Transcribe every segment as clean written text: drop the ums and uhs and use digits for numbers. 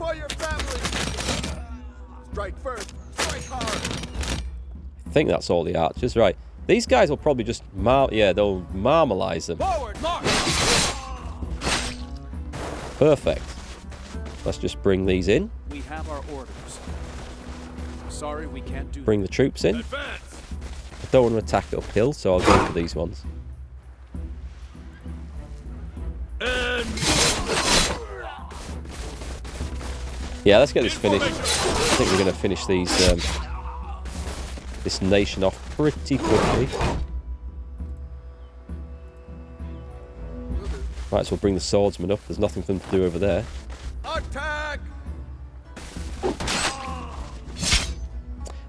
for your family. Strike first, strike hard. I think that's all the archers. Right. These guys will probably just they'll marmalize them. Forward, march. Perfect. Let's just bring these in. We have our orders. Sorry, we can't do. Bring the troops in. Advance. I don't want to attack uphill, so I'll go for these ones. Yeah, let's get this finished. I think we're going to finish these this nation off pretty quickly. Right, so we'll bring the swordsman up. There's nothing for them to do over there. Attack!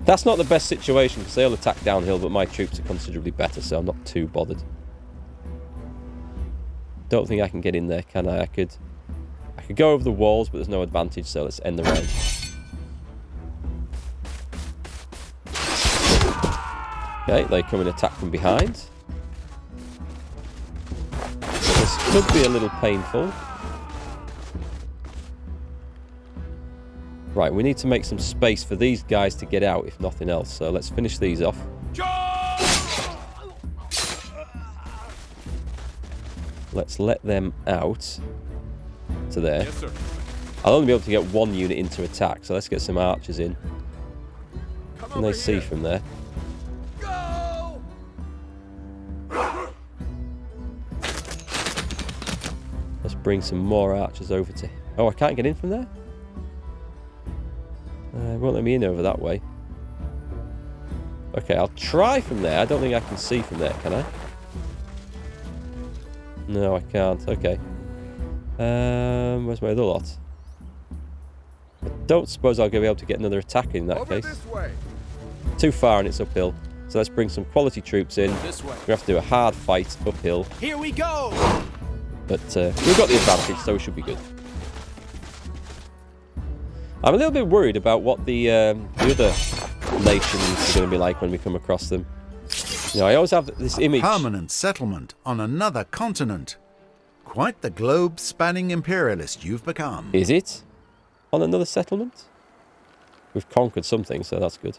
That's not the best situation because they'll attack downhill, but my troops are considerably better, so I'm not too bothered. Don't think I can get in there, can I? I could go over the walls, but there's no advantage, so let's end the round. Okay, they come and attack from behind. So this could be a little painful. Right, we need to make some space for these guys to get out, if nothing else. So let's finish these off. Let's let them out to there. Yes, sir. I'll only be able to get one unit into attack, so let's get some archers in. Can they see from there? Go! Let's bring some more archers over to... Oh, I can't get in from there? It won't let me in over that way. Okay, I'll try from there. I don't think I can see from there, can I? No, I can't. Okay. Where's my other lot? I don't suppose I'll be able to get another attack in that Over case. this way. Too far and it's uphill. So let's bring some quality troops in. This way. We have to do a hard fight uphill. Here we go. But we've got the advantage, so we should be good. I'm a little bit worried about what the other nations are going to be like when we come across them. You know, I always have this image... Permanent settlement on another continent. Quite the globe-spanning imperialist you've become. Is it? On another settlement? We've conquered something, so that's good.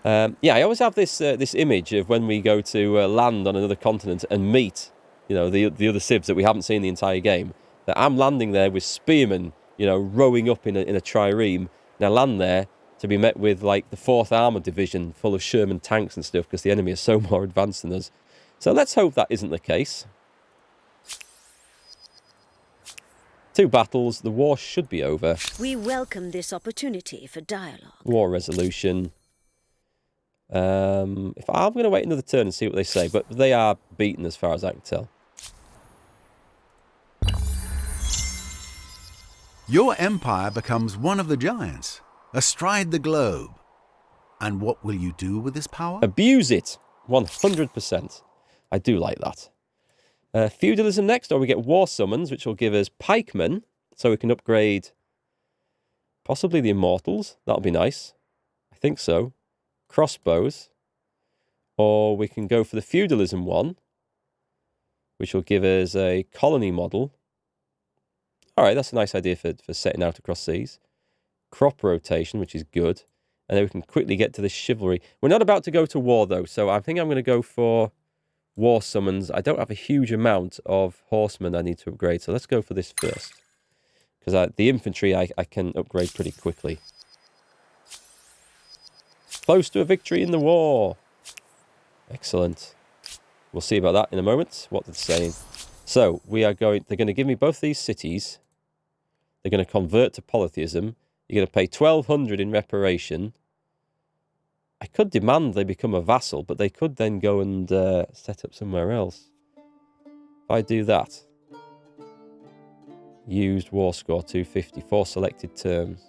Yeah, I always have this this image of when we go to land on another continent and meet, you know, the other civs that we haven't seen the entire game. That I'm landing there with spearmen, you know, rowing up in a trireme, and I land there to be met with like the 4th Armoured Division full of Sherman tanks and stuff because the enemy is so more advanced than us. So let's hope that isn't the case. 2 battles, the war should be over. We welcome this opportunity for dialogue. War resolution. If I'm going to wait another turn and see what they say, but they are beaten as far as I can tell. Your empire becomes one of the giants, astride the globe. And what will you do with this power? Abuse it, 100%. I do like that. Feudalism next, or we get war summons, which will give us pikemen, so we can upgrade possibly the immortals. That'll be nice. I think so. Crossbows. Or we can go for the feudalism one, which will give us a colony model. All right, that's a nice idea for setting out across seas. Crop rotation, which is good. And then we can quickly get to the chivalry. We're not about to go to war, though, so I think I'm going to go for war summons. I don't have a huge amount of horsemen I need to upgrade, so let's go for this first. Because the infantry I can upgrade pretty quickly. Close to a victory in the war. Excellent. We'll see about that in a moment, what they're saying. So, they're going to give me both these cities. They're going to convert to polytheism. You're going to pay 1,200 in reparation. I could demand they become a vassal, but they could then go and set up somewhere else. If I do that. Used war score 250 for selected terms.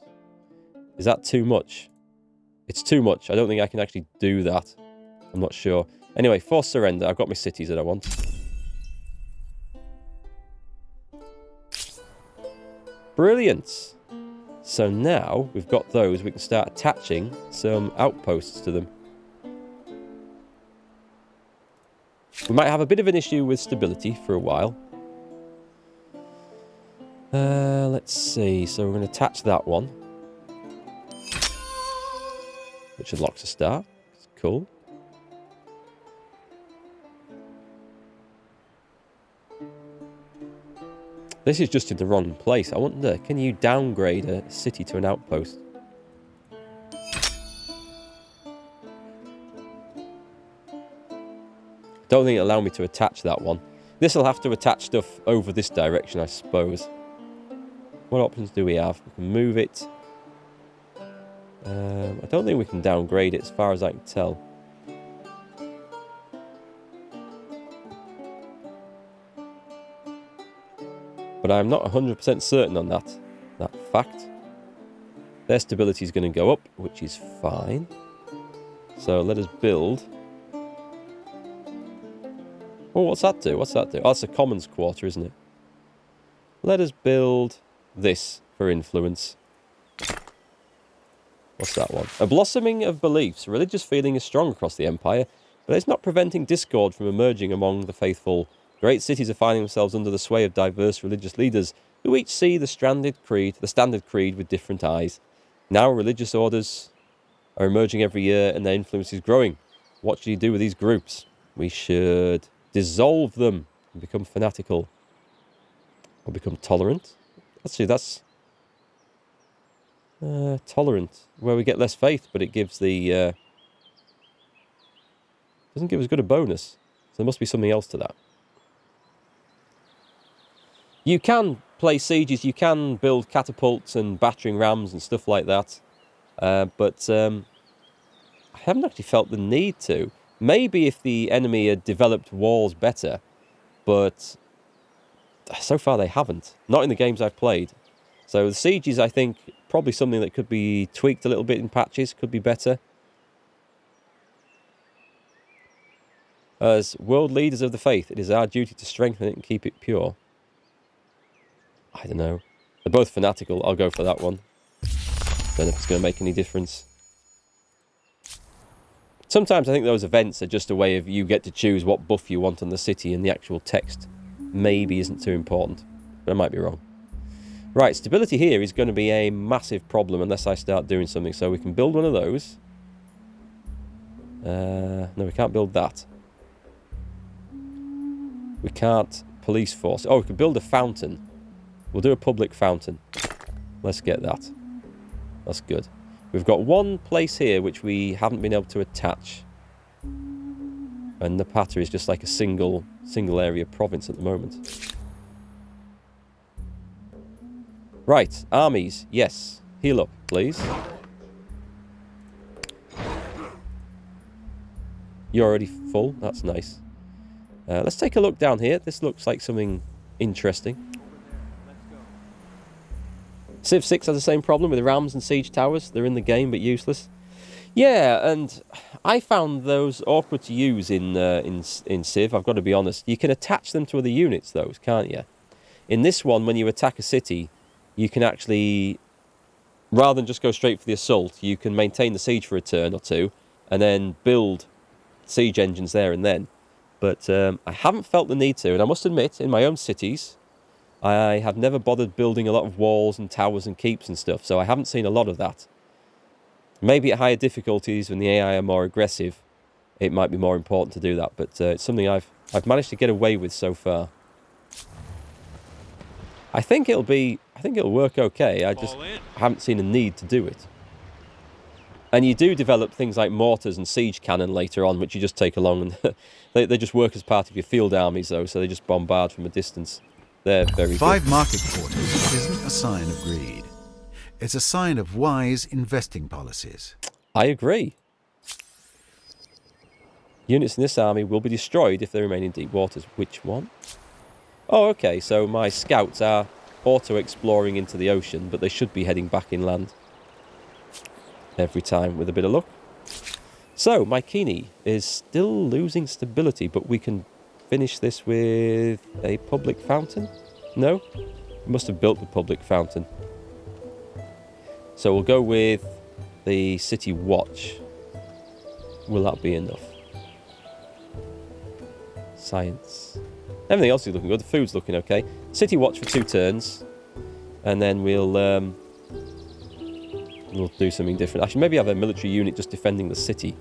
Is that too much? It's too much. I don't think I can actually do that. I'm not sure. Anyway, forced surrender. I've got my cities that I want. Brilliant. So now we've got those, we can start attaching some outposts to them. We might have a bit of an issue with stability for a while. Let's see. So we're going to attach that one. Which unlocks a star. It's cool. This is just in the wrong place. I wonder, can you downgrade a city to an outpost? Don't think it'll allow me to attach that one. This will have to attach stuff over this direction, I suppose. What options do we have? We can move it. I don't think we can downgrade it as far as I can tell. But I'm not 100% certain on that fact. Their stability is going to go up, which is fine. So let us build. Oh, what's that do? What's that do? Oh, that's a commons quarter, isn't it? Let us build this for influence. What's that one? A blossoming of beliefs. Religious feeling is strong across the Empire, but it's not preventing discord from emerging among the faithful. Great cities are finding themselves under the sway of diverse religious leaders who each see the standard creed with different eyes. Now religious orders are emerging every year and their influence is growing. What should you do with these groups? We should dissolve them and become fanatical. Or become tolerant. Actually, that's tolerant, where we get less faith, but it gives the... doesn't give as good a bonus. So there must be something else to that. You can play sieges, you can build catapults and battering rams and stuff like that. But I haven't actually felt the need to. Maybe if the enemy had developed walls better, but so far they haven't. Not in the games I've played. So the sieges, I think, probably something that could be tweaked a little bit in patches, could be better. As world leaders of the faith, it is our duty to strengthen it and keep it pure. I don't know. They're both fanatical. I'll go for that one. Don't know if it's going to make any difference. Sometimes I think those events are just a way of you get to choose what buff you want on the city, and the actual text maybe isn't too important. But I might be wrong. Right, stability here is going to be a massive problem unless I start doing something. So we can build one of those. No, we can't build that. We can't police force. Oh, we can build a fountain. We'll do a public fountain. Let's get that. That's good. We've got one place here which we haven't been able to attach. And Napata is just like a single area province at the moment. Right, armies. Yes. Heal up, please. You're already full. That's nice. Let's take a look down here. This looks like something interesting. Civ 6 has the same problem with the rams and siege towers. They're in the game but useless. Yeah, and I found those awkward to use in Civ, I've got to be honest. You can attach them to other units, though, can't you? In this one, when you attack a city, you can actually, rather than just go straight for the assault, you can maintain the siege for a turn or two, and then build siege engines there and then. But I haven't felt the need to, and I must admit, in my own cities, I have never bothered building a lot of walls and towers and keeps and stuff, so I haven't seen a lot of that. Maybe at higher difficulties, when the AI are more aggressive, it might be more important to do that, but it's something I've managed to get away with so far. I think it'll work okay. I haven't seen a need to do it. And you do develop things like mortars and siege cannon later on, which you just take along, and they just work as part of your field armies, though, so they just bombard from a distance. They're very good. 5 market quarters isn't a sign of greed. It's a sign of wise investing policies. I agree. Units in this army will be destroyed if they remain in deep waters. Which one? Oh, okay, so my scouts are auto-exploring into the ocean, but they should be heading back inland every time with a bit of luck. So, my Kini is still losing stability, but we can finish this with a public fountain? No? We must have built the public fountain. So we'll go with the city watch. Will that be enough? Science. Everything else is looking good. The food's looking okay. City watch for 2 turns. And then we'll do something different. Actually, maybe have a military unit just defending the city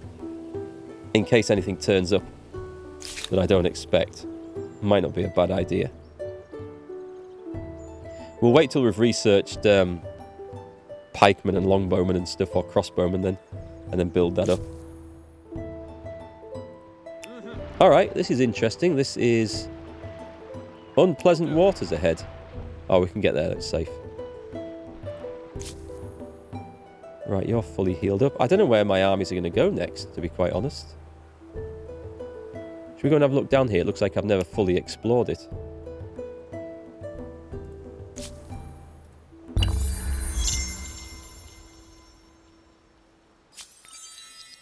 in case anything turns up that I don't expect. Might not be a bad idea. We'll wait till we've researched pikemen and longbowmen and stuff, or crossbowmen then, and then build that up. Alright, this is interesting. This is unpleasant waters ahead. Oh, we can get there, that's safe. Right, you're fully healed up. I don't know where my armies are going to go next, to be quite honest. Should we go and have a look down here? It looks like I've never fully explored it.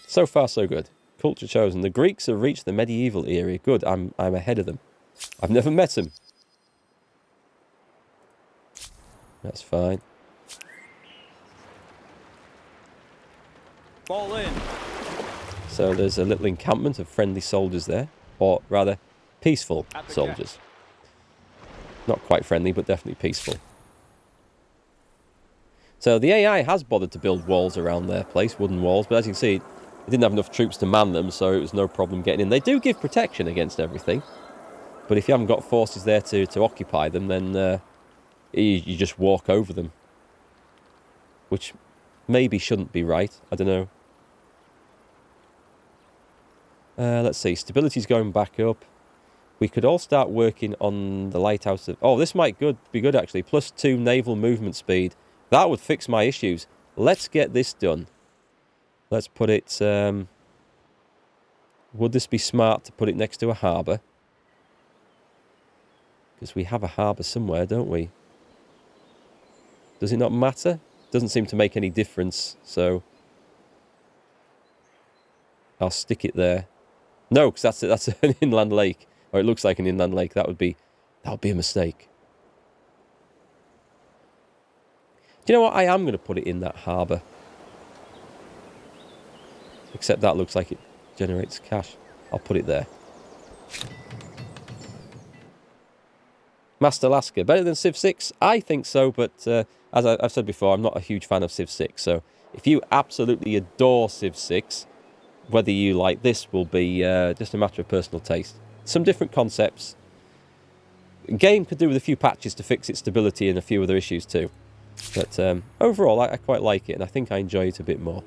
So far, so good. Culture chosen. The Greeks have reached the medieval era. Good, I'm ahead of them. I've never met them. That's fine. Fall in. So there's a little encampment of friendly soldiers there. Or rather, peaceful soldiers. Not quite friendly, but definitely peaceful. So the AI has bothered to build walls around their place, wooden walls, but as you can see, it didn't have enough troops to man them, so it was no problem getting in. They do give protection against everything, but if you haven't got forces there to occupy them, then you just walk over them. Which maybe shouldn't be right, I don't know. Let's see, stability's going back up. We could all start working on the lighthouse. Oh, this might be good actually. +2 naval movement speed. That would fix my issues. Let's get this done. Let's put it... would this be smart to put it next to a harbour? Because we have a harbour somewhere, don't we? Does it not matter? Doesn't seem to make any difference, so... I'll stick it there. No, because that's an inland lake. Or it looks like an inland lake. That would be a mistake. Do you know what? I am going to put it in that harbour. Except that looks like it generates cash. I'll put it there. Master Alaska. Better than Civ 6? I think so, but as I've said before, I'm not a huge fan of Civ 6. So if you absolutely adore Civ 6, whether you like this will be just a matter of personal taste. Some different concepts. The game could do with a few patches to fix its stability and a few other issues too. But overall, I quite like it, and I think I enjoy it a bit more.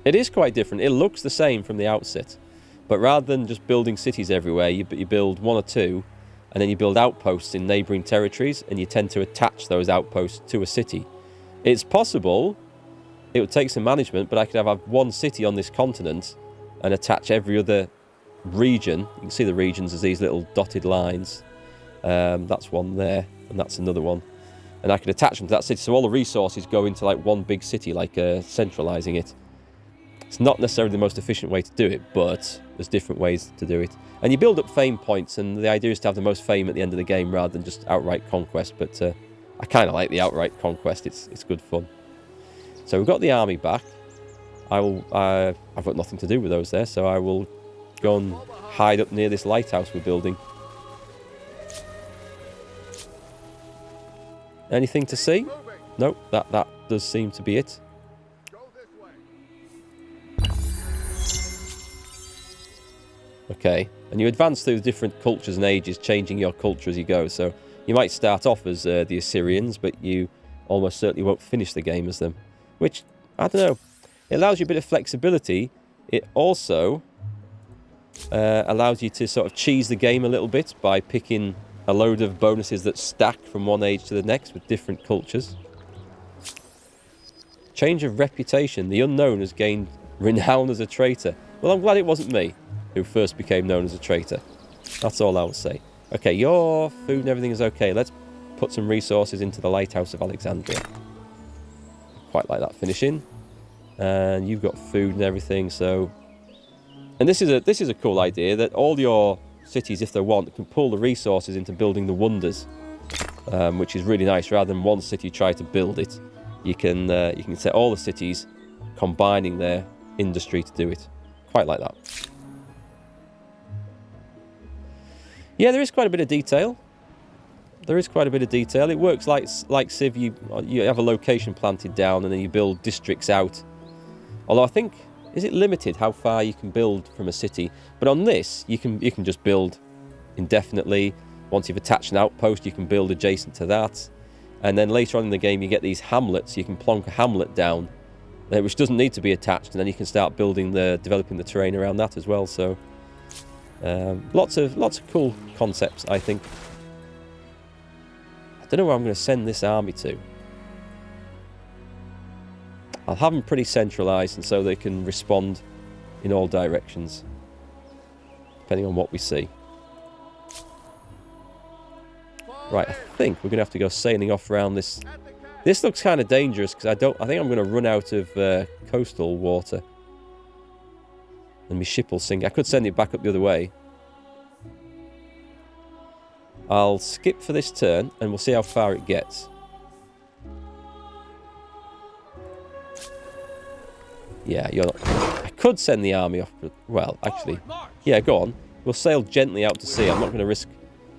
It is quite different. It looks the same from the outset. But rather than just building cities everywhere, you build 1 or 2, and then you build outposts in neighbouring territories, and you tend to attach those outposts to a city. It's possible it would take some management, but I could have 1 city on this continent and attach every other region. You can see the regions as these little dotted lines. That's one there, and that's another one. And I could attach them to that city, so all the resources go into like one big city, like centralising it. It's not necessarily the most efficient way to do it, but there's different ways to do it. And you build up fame points, and the idea is to have the most fame at the end of the game rather than just outright conquest. But I kind of like the outright conquest. It's good fun. So we've got the army back. I've got nothing to do with those there, so I will go and hide up near this lighthouse we're building. Anything to see? Nope, that does seem to be it. Okay, and you advance through the different cultures and ages, changing your culture as you go. So you might start off as the Assyrians, but you almost certainly won't finish the game as them. Which, I don't know, it allows you a bit of flexibility. It also allows you to sort of cheese the game a little bit by picking a load of bonuses that stack from one age to the next with different cultures. Change of reputation. The unknown has gained renown as a traitor. Well, I'm glad it wasn't me who first became known as a traitor. That's all I will say. Okay, your food and everything is okay. Let's put some resources into the Lighthouse of Alexandria. Quite like that finishing. And you've got food and everything, so... And this is a cool idea, that all your cities, if they want, can pull the resources into building the wonders, which is really nice. Rather than one city try to build it, you can set all the cities combining their industry to do it. Quite like that. Yeah, there is quite a bit of detail. There is quite a bit of detail. It works like Civ. You have a location planted down, and then you build districts out. Although I think, is it limited how far you can build from a city? But on this, you can just build indefinitely. Once you've attached an outpost, you can build adjacent to that. And then later on in the game, you get these hamlets. You can plonk a hamlet down, which doesn't need to be attached, and then you can start developing the terrain around that as well. So lots of cool concepts, I think. I don't know where I'm going to send this army to. I'll have them pretty centralised, and so they can respond in all directions, depending on what we see. Right, I think we're going to have to go sailing off around this. This looks kind of dangerous because I think I'm going to run out of coastal water, and my ship will sink. I could send it back up the other way. I'll skip for this turn, and we'll see how far it gets. Yeah, you're not... I could send the army off... Well, actually... Yeah, go on. We'll sail gently out to sea. I'm not going to risk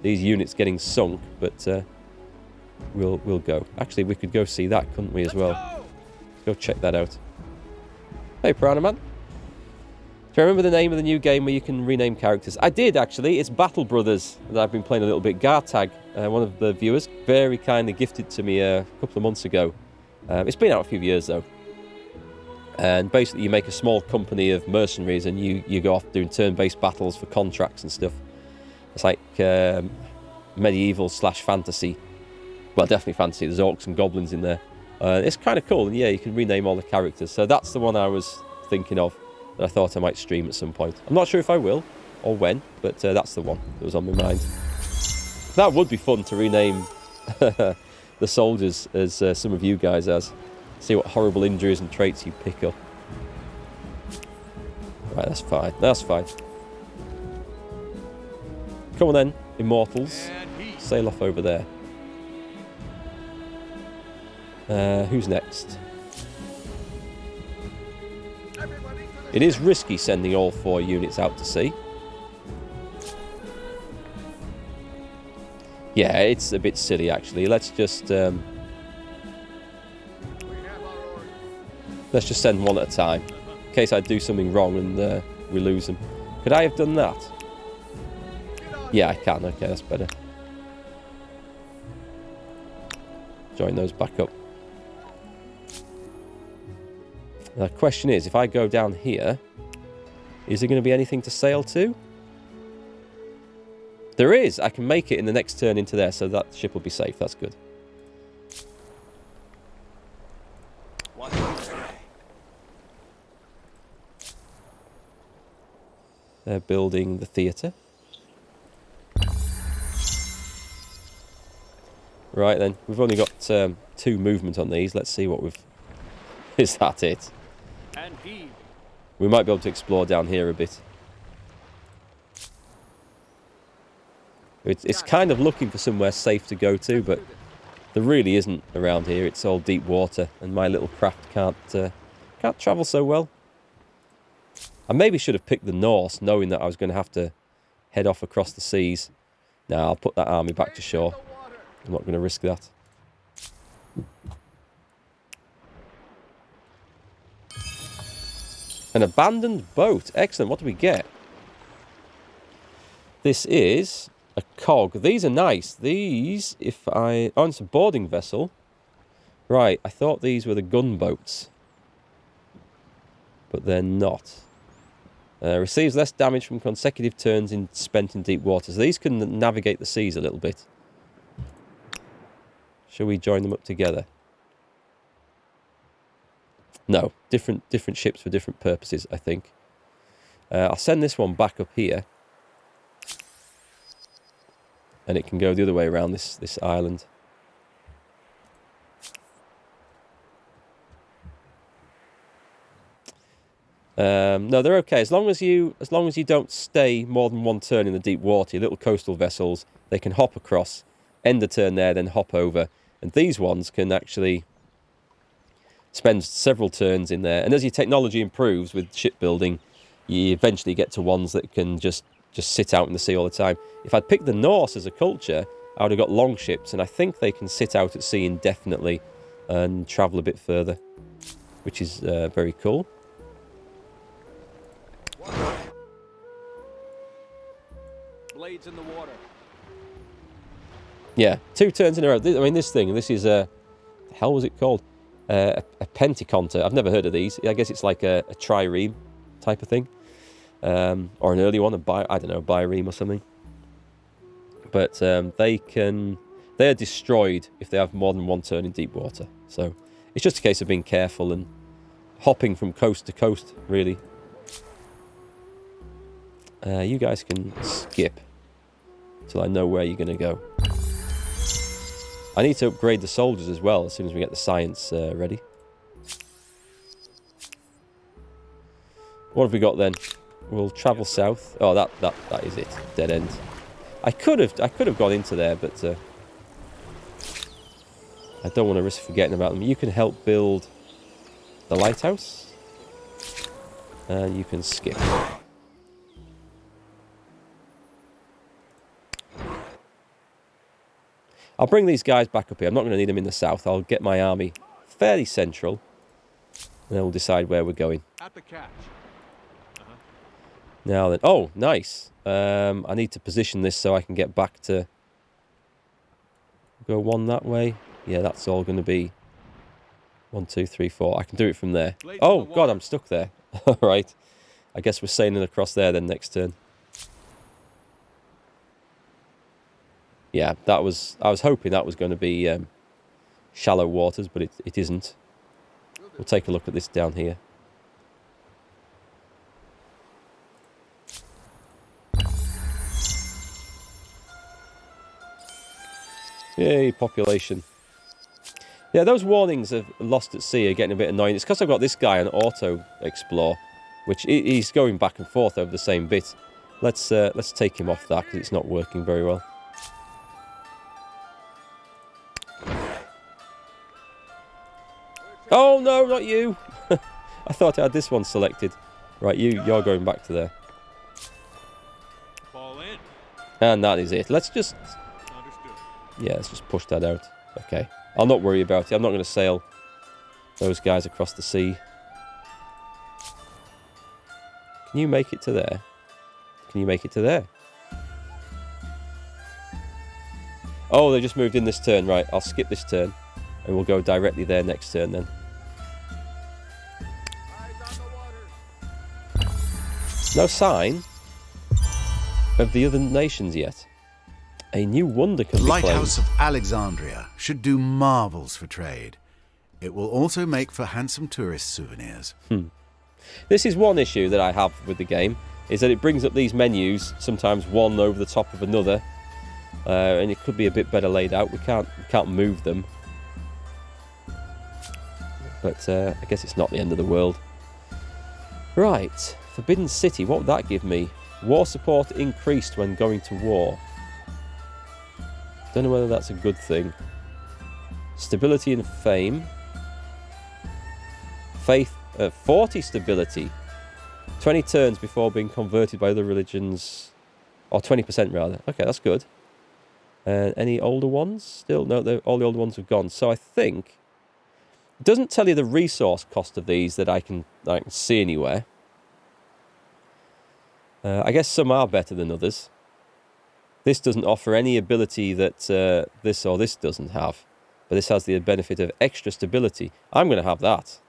these units getting sunk, but we'll go. Actually, we could go see that, couldn't we, as well? Let's go check that out. Hey, Piranha Man. Do you remember the name of the new game where you can rename characters? I did, actually. It's Battle Brothers that I've been playing a little bit. Gartag, one of the viewers, very kindly gifted to me a couple of months ago. It's been out a few years, though. And basically, you make a small company of mercenaries, and you go off doing turn-based battles for contracts and stuff. It's like medieval / fantasy. Well, definitely fantasy. There's orcs and goblins in there. It's kind of cool, and yeah, you can rename all the characters. So that's the one I was thinking of that I thought I might stream at some point. I'm not sure if I will or when, but that's the one that was on my mind. That would be fun to rename the soldiers as some of you guys as. See what horrible injuries and traits you pick up. Right, that's fine. That's fine. Come on then, Immortals. Sail off over there. Who's next? It is risky sending all 4 units out to sea. Yeah, it's a bit silly actually. Let's just send one at a time, in case I do something wrong and we lose them. Could I have done that? Yeah, I can. Okay, that's better. Join those back up. The question is, if I go down here, is there going to be anything to sail to? There is. I can make it in the next turn into there, so that ship will be safe. That's good. They're building the theatre. Right then, we've only got 2 movement on these. Let's see what we've... Is that it? We might be able to explore down here a bit. It's kind of looking for somewhere safe to go to, but there really isn't around here. It's all deep water, and my little craft can't travel so well. I maybe should have picked the Norse, knowing that I was going to have to head off across the seas. Now I'll put that army back to shore. I'm not going to risk that. An abandoned boat. Excellent. What do we get? This is a cog. These are nice. These, if I... Oh, it's a boarding vessel. Right, I thought these were the gunboats. But they're not. Receives less damage from consecutive turns spent in deep water. So these can navigate the seas a little bit. Shall we join them up together? No, different ships for different purposes, I think. I'll send this one back up here. And it can go the other way around this island. No, they're okay. As long as you don't stay more than 1 turn in the deep water, your little coastal vessels, they can hop across, end the turn there, then hop over. And these ones can actually spend several turns in there. And as your technology improves with shipbuilding, you eventually get to ones that can just just sit out in the sea all the time. If I'd picked the Norse as a culture, I would have got longships, and I think they can sit out at sea indefinitely and travel a bit further, which is very cool. Blades in the water. Yeah, 2 turns in a row. I mean, this is the hell was it called? A pentaconta. I've never heard of these. I guess it's like a trireme type of thing, or an early one, I don't know, a bireme or something. But they are destroyed if they have more than 1 turn in deep water. So it's just a case of being careful and hopping from coast to coast, really. You guys can skip till I know where you're going to go. I need to upgrade the soldiers as well as soon as we get the science ready. What have we got then? We'll travel south. Oh, that is it. Dead end. I could have gone into there, but I don't want to risk forgetting about them. You can help build the lighthouse, and you can skip. I'll bring these guys back up here. I'm not going to need them in the south. I'll get my army fairly central, and then we'll decide where we're going. At the catch. Now then, oh, nice. I need to position this so I can get back to go 1 that way. Yeah, that's all going to be 1, 2, 3, 4. I can do it from there. Oh God, I'm stuck there. All right, I guess we're sailing across there then next turn. Yeah, I was hoping that was going to be shallow waters, but it isn't. We'll take a look at this down here. Yay, population. Yeah, those warnings of lost at sea are getting a bit annoying. It's because I've got this guy on auto explore, which he's going back and forth over the same bit. Let's take him off that because it's not working very well. Oh no, not you! I thought I had this one selected. Right, you're going back to there. Fall in. And that is it. Let's just... Understood. Yeah, let's just push that out. Okay. I'll not worry about it. I'm not going to sail those guys across the sea. Can you make it to there? Can you make it to there? Oh, they just moved in this turn. Right, I'll skip this turn. And we'll go directly there next turn then. Eyes on the water. No sign of the other nations yet. A new wonder can The be Lighthouse claimed. of Alexandria should do marvels for trade. It will also make for handsome tourist souvenirs. This is one issue that I have with the game, is that it brings up these menus, sometimes one over the top of another, and it could be a bit better laid out. We can't move them. But I guess it's not the end of the world. Right, Forbidden City, what would that give me? War support increased when going to war. Don't know whether that's a good thing. Stability and fame. Faith, 40 stability. 20 turns before being converted by other religions. Or 20% rather. Okay, that's good. Any older ones? Still, no, all the older ones have gone. So I think... It doesn't tell you the resource cost of these that I can see anywhere. I guess some are better than others. This doesn't offer any ability that this or this doesn't have. But this has the benefit of extra stability. I'm going to have that.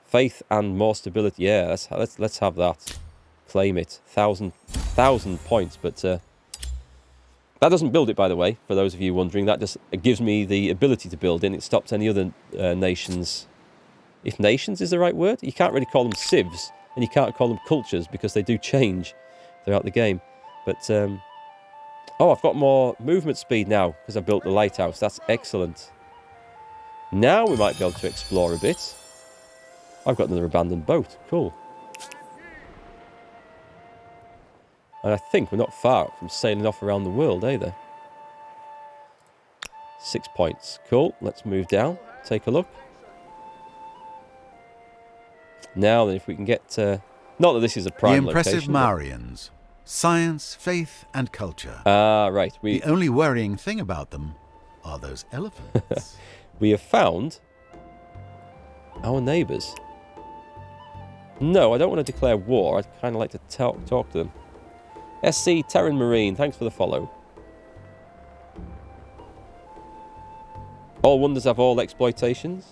Faith and more stability. Yeah, let's have that. Claim it. 1,000 points. But that doesn't build it, by the way, for those of you wondering. That just gives me the ability to build in. It stops any other nations. If nations is the right word? You can't really call them civs. And you can't call them cultures because they do change throughout the game. But... oh, I've got more movement speed now because I built the lighthouse. That's excellent. Now we might be able to explore a bit. I've got another abandoned boat. Cool. And I think we're not far from sailing off around the world either. 6 points. Cool. Let's move down. Take a look. Now then, if we can get... not that this is a The prime impressive location, but- Marians, Science, faith, and culture. Ah, right. The only worrying thing about them are those elephants. We have found our neighbours. No, I don't want to declare war. I'd kind of like to talk to them. SC Terran Marine, thanks for the follow. All wonders have all exploitations?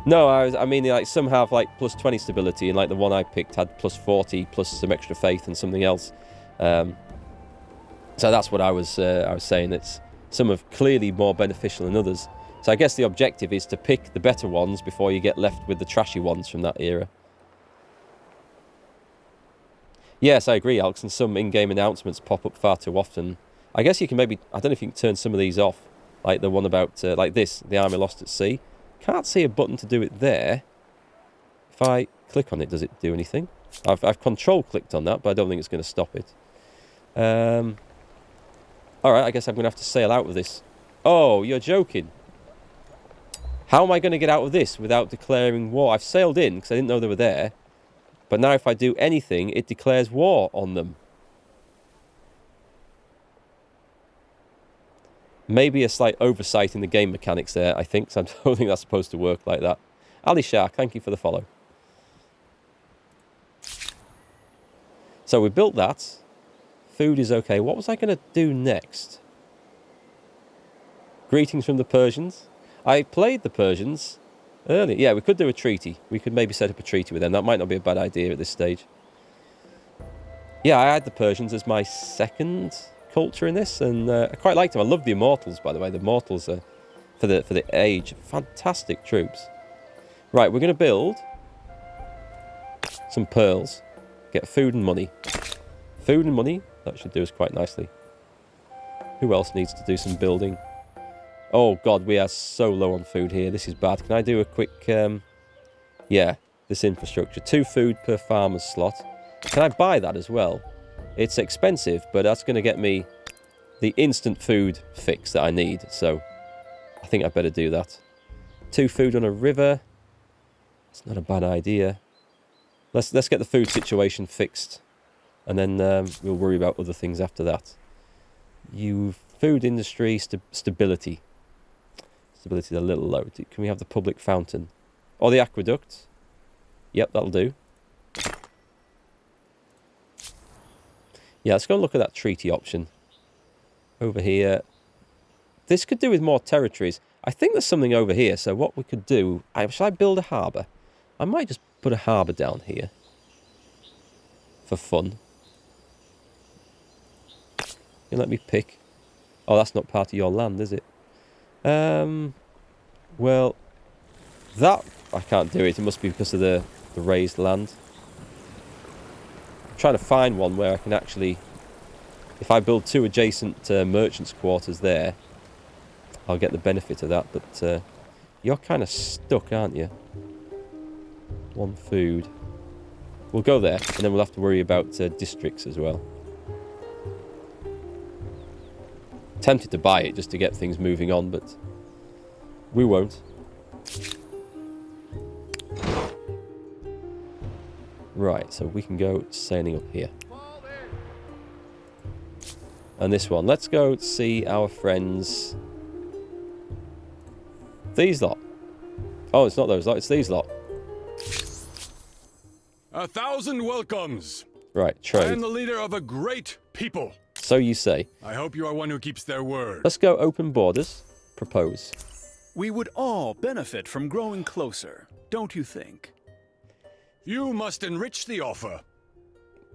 No, I mean, like, some have, like, plus 20 stability, and, like, the one I picked had plus 40, plus some extra faith and something else. So that's what I was saying. It's some are clearly more beneficial than others. So I guess the objective is to pick the better ones before you get left with the trashy ones from that era. Yes, I agree, Alex, and some in-game announcements pop up far too often. I guess you can maybe, I don't know if you can turn some of these off, like the one about, like this, the army lost at sea. Can't see a button to do it there. If I click on it, does it do anything? I've control clicked on that, but I don't think it's going to stop it. Alright, I guess I'm going to have to sail out of this. Oh, you're joking. How am I going to get out of this without declaring war? I've sailed in because I didn't know they were there. But now if I do anything, it declares war on them. Maybe a slight oversight in the game mechanics there, I think. So I don't think that's supposed to work like that. Ali Shah, thank you for the follow. So we built that. Food is okay. What was I going to do next? Greetings from the Persians. I played the Persians earlier. Yeah, we could do a treaty. We could maybe set up a treaty with them. That might not be a bad idea at this stage. Yeah, I had the Persians as my second culture in this, and I quite liked them. I love the Immortals, by the way. The Immortals are, for the age, fantastic troops. Right, we're going to build some pearls. Get food and money. Food and money, that should do us quite nicely. Who else needs to do some building? Oh god, we are so low on food here. This is bad. Can I do a quick... yeah, this infrastructure. 2 food per farmer's slot. Can I buy that as well? It's expensive, but that's going to get me the instant food fix that I need. So, I think I better do that. 2 food on a river. It's not a bad idea. Let's get the food situation fixed. And then we'll worry about other things after that. Food industry, stability. Stability is a little low. Can we have the public fountain? Or the aqueduct? Yep, that'll do. Yeah, let's go and look at that treaty option. Over here. This could do with more territories. I think there's something over here. So what we could do... should I build a harbour? I might just put a harbour down here. For fun. You let me pick. Oh, that's not part of your land, is it? Well, that I can't do it. It must be because of the raised land. I'm trying to find one where I can actually, if I build 2 adjacent merchants' quarters there, I'll get the benefit of that. But you're kind of stuck, aren't you? 1 food. We'll go there, and then we'll have to worry about districts as well. Tempted to buy it just to get things moving on, but we won't. Right, so we can go sailing up here. And this one, let's go see our friends. These lot. Oh, it's not those lot, it's these lot. 1,000 welcomes. Right, I trade. am the leader of a great people. So you say. I hope you are one who keeps their word. Let's go open borders. Propose. We would all benefit from growing closer, don't you think? You must enrich the offer.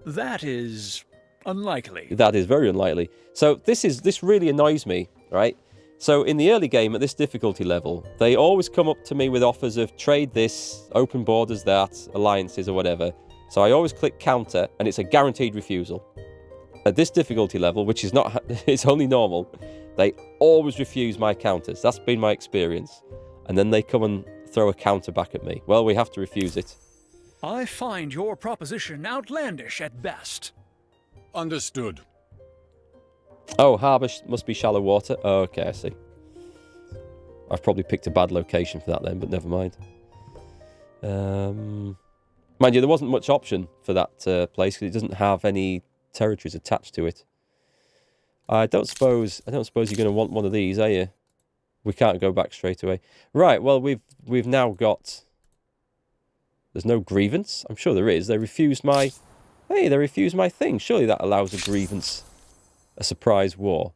That is unlikely. That is very unlikely. So this really annoys me, right? So in the early game at this difficulty level, they always come up to me with offers of trade this, open borders that, alliances or whatever. So I always click counter and it's a guaranteed refusal. At this difficulty level, which is not, it's only normal, they always refuse my counters. That's been my experience. And then they come and throw a counter back at me. Well, we have to refuse it. I find your proposition outlandish at best. Understood. Oh, harbour must be shallow water. Oh, okay, I see. I've probably picked a bad location for that then, but never mind. Mind you, there wasn't much option for that place because it doesn't have any territories attached to it. I don't suppose you're going to want one of these, are you? We can't go back straight away. Right, well, we've now got... There's no grievance. I'm sure there is. They refused my... Hey, they refused my thing. Surely that allows a grievance. A surprise war.